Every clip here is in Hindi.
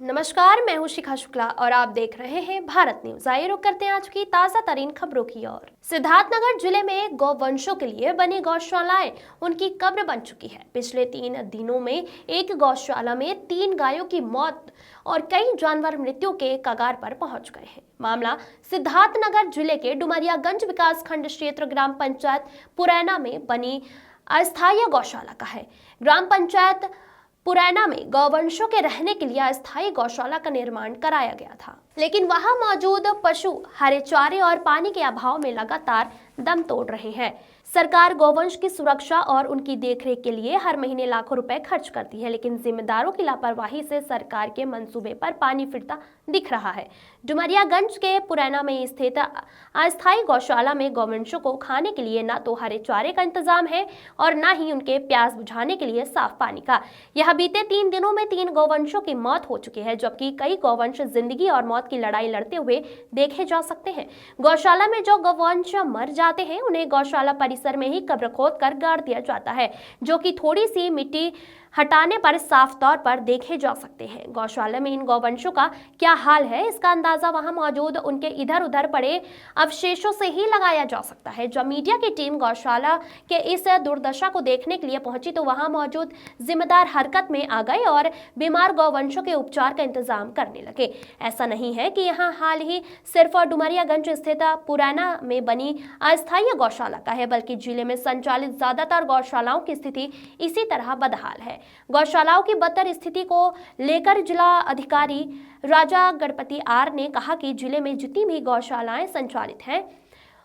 नमस्कार, मैं हूं शिखा शुक्ला और आप देख रहे हैं भारत न्यूज। आइए रुक करते हैं आज की ताजा तरीन खबरों की ओर। सिद्धार्थनगर जिले में गौवंशों के लिए बनी गौशालाएं उनकी कब्र बन चुकी है। पिछले 3 दिनों में एक गौशाला में 3 गायों की मौत और कई जानवर मृत्यु के कगार पर पहुंच गए हैं। मामला सिद्धार्थनगर जिले के डुमरियागंज विकास खंड क्षेत्र ग्राम पंचायत पुरैना में बनी अस्थायी गौशाला का है। ग्राम पंचायत पुरैना में गौवंशों के रहने के लिए अस्थायी गौशाला का निर्माण कराया गया था, लेकिन वहां मौजूद पशु हरे चारे और पानी के अभाव में लगातार दम तोड़ रहे हैं। सरकार गौवंश की सुरक्षा और उनकी देखरेख के लिए हर महीने लाखों रुपए खर्च करती है, लेकिन जिम्मेदारों की लापरवाही से सरकार के मंसूबे पर पानी फिरता दिख रहा है। डुमरियागंज के पुरैना में स्थित अस्थायी गौशाला में गौवंशों को खाने के लिए न तो हरे चारे का इंतजाम है और न ही उनके प्यास बुझाने के लिए साफ पानी का। यह बीते 3 दिनों में 3 गौवंशों की मौत हो चुकी है, जबकि कई गौवंश जिंदगी और मौत की लड़ाई लड़ते हुए देखे जा सकते हैं। गौशाला में जो गौवंश मर जाते हैं उन्हें गौशाला परिसर में ही कब्र खोद कर गाड़ दिया जाता है, जो कि थोड़ी सी मिट्टी हटाने पर साफ तौर पर देखे जा सकते हैं। गौशाला में इन गौवंशों का क्या हाल है, इसका अंदाजा वहां मौजूद उनके इधर उधर पड़े अवशेषों से ही लगाया जा सकता है। जब मीडिया की टीम गौशाला के इस दुर्दशा को देखने के लिए पहुंची तो वहां मौजूद जिम्मेदार हरकत में आ गए और बीमार गौवंशों के उपचार का इंतजाम करने लगे। ऐसा नहीं है कि यहाँ हाल ही सिर्फ डुमरियागंज स्थित पुरैना में बनी अस्थायी गौशाला का है, बल्कि जिले में संचालित ज्यादातर गौशालाओं की स्थिति इसी तरह बदहाल है। गौशालाओं की बदतर स्थिति को लेकर जिला अधिकारी राजा गणपति आर ने कहा कि जिले में जितनी भी गौशालाएं संचालित हैं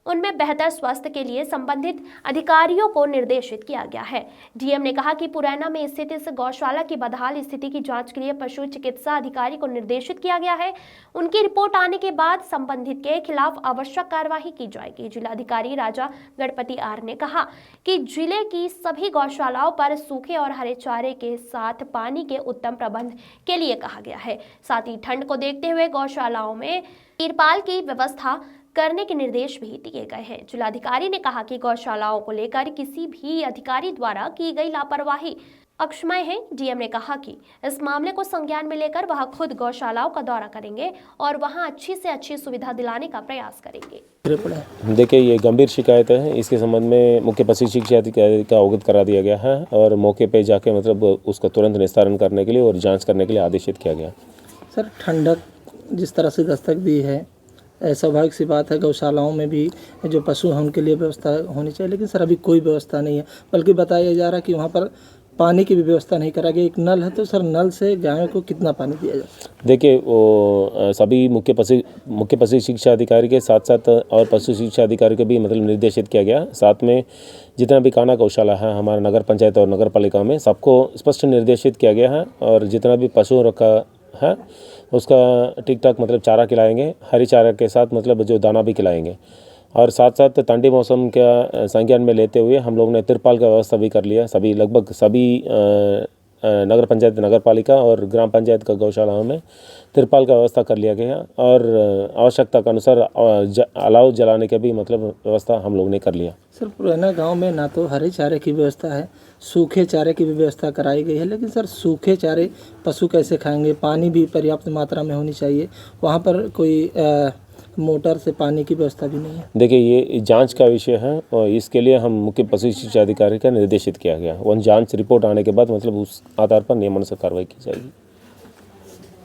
उनमें बेहतर स्वास्थ्य के लिए संबंधित अधिकारियों को निर्देशित किया गया है। डीएम ने कहा कि पुरैना में स्थित इस गौशाला की बदहाल स्थिति की जांच के लिए पशु चिकित्सा अधिकारी को निर्देशित किया गया है। उनकी रिपोर्ट आने के बाद संबंधित के खिलाफ आवश्यक कार्यवाही की जाएगी। जिलाधिकारी राजा गणपति आर ने कहा कि जिले की सभी गौशालाओं पर सूखे और हरे चारे के साथ पानी के उत्तम प्रबंध के लिए कहा गया है। साथ ही ठंड को देखते हुए गौशालाओं में तिरपाल की व्यवस्था करने के निर्देश भी दिए गए हैं। जिलाधिकारी ने कहा कि गौशालाओं को लेकर किसी भी अधिकारी द्वारा की गई लापरवाही अक्षम्य है। डीएम ने कहा कि इस मामले को संज्ञान में लेकर वह खुद गौशालाओं का दौरा करेंगे और वहां अच्छी से अच्छी सुविधा दिलाने का प्रयास करेंगे। देखिए, ये गंभीर शिकायत है। इसके संबंध में मुख्य पशु शिक्षा अधिकारी का अवगत करा दिया गया है और मौके पे जाके मतलब उसका तुरंत निस्तारण करने के लिए और जाँच करने के लिए आदेशित किया गया। सर, ठंडक जिस तरह से दस्तक दी है, स्वाभाविक सी बात है गौशालाओं में भी जो पशु हैं उनके लिए व्यवस्था होनी चाहिए, लेकिन सर अभी कोई व्यवस्था नहीं है। बल्कि बताया जा रहा है कि वहाँ पर पानी की भी व्यवस्था नहीं करा गया। एक नल है तो सर नल से गायों को कितना पानी दिया जाए? देखिए, वो सभी मुख्य पशु शिक्षा अधिकारी के साथ साथ और पशु शिक्षा अधिकारी को भी मतलब निर्देशित किया गया। साथ में जितना भी काना गौशाला है हमारा नगर पंचायत और नगर पालिका में, सबको स्पष्ट निर्देशित किया गया है और जितना भी पशु रखा है उसका ठीक ठाक मतलब चारा खिलाएंगे, हरी चारा के साथ मतलब जो दाना भी खिलाएंगे। और साथ साथ ठंडी मौसम का संज्ञान में लेते हुए हम लोग ने तिरपाल का व्यवस्था भी कर लिया। लगभग सभी नगर पंचायत, नगर पालिका और ग्राम पंचायत का गौशालाओं में तिरपाल का व्यवस्था कर लिया गया और आवश्यकता के अनुसार अलाव जलाने के भी मतलब व्यवस्था हम लोग ने कर लिया। सर, पुराना गांव में ना तो हरे चारे की व्यवस्था है, सूखे चारे की भी व्यवस्था कराई गई है, लेकिन सर सूखे चारे पशु कैसे खाएंगे? पानी भी पर्याप्त मात्रा में होनी चाहिए। वहाँ पर कोई मोटर से पानी की व्यवस्था भी नहीं है। देखिए, ये जांच का विषय है और इसके लिए हम मुख्य पशु शिक्षा अधिकारी का निर्देशित किया गया। वह जांच रिपोर्ट आने के बाद मतलब उस आधार पर नियमानुसार कार्रवाई की जाएगी।